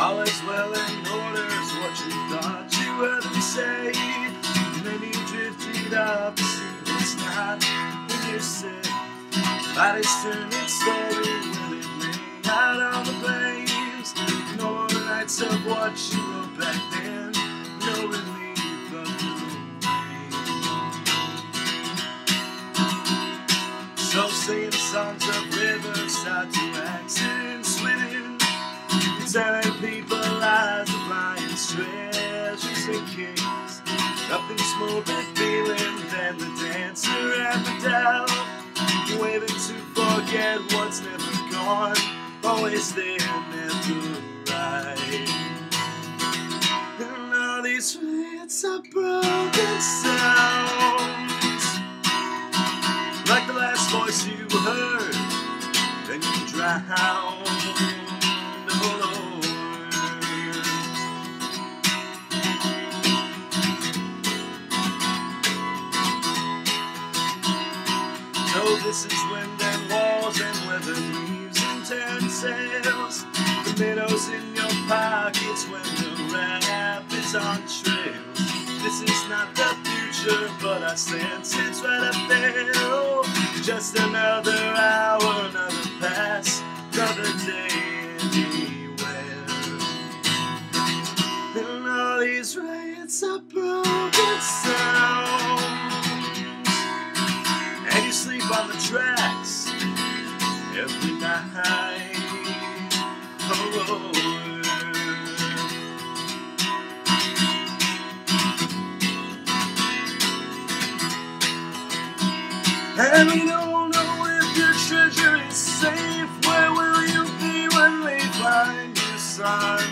All is well in order is what you thought you heard them say. And then you drifted up to see what's not in your sight. Light is turning slowly, will it lay out on the plains? No more nights of what you wrote back then, no relief from the rain. So singing songs of riverside to accidents within, telling people lies of lions, treasures and kings. Nothing's more than feeling than the dancer at the dell, waving to forget what's never gone, always there, never right. And all these fleets are broken sounds, like the last voice you heard, then you drown. So this is wind and walls and weather leaves and turn sails. The minnows in your pockets when the rapids on trails. This is not the future, but I sense it's right up there. Oh, just another hour, another pass, another day anywhere. And all these riots are broken sounds, and you sleep on the tracks every night. Oh, and we don't know if your treasure is safe. Where will you be when they find you, son?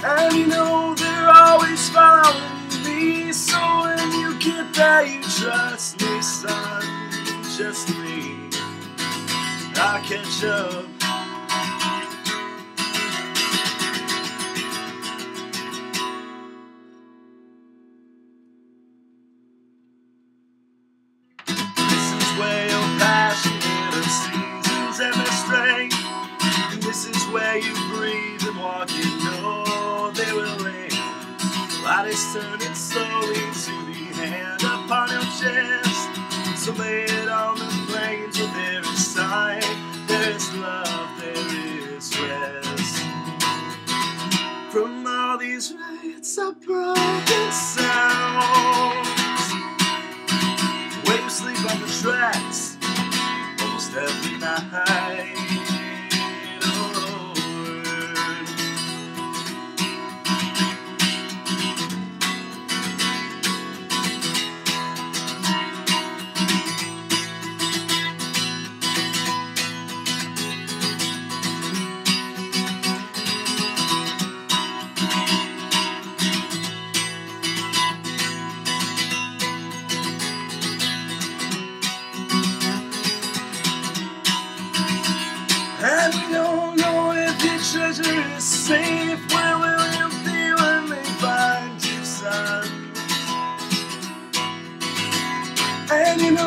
And you know they're always following me, so when you get there, you trust me, son, just me. I'll catch up. This is where your passion hit of seasons and their strength. And this is where you breathe and walk, you know they will end. Light is turning slowly to the hand upon your chest. So lay it on the plains where there is sight, there is love, there is rest. From all these riots of broken sounds, where you sleep on the tracks almost every night. And we don't know if your treasure is safe. Where will you be when they find you, son? And you know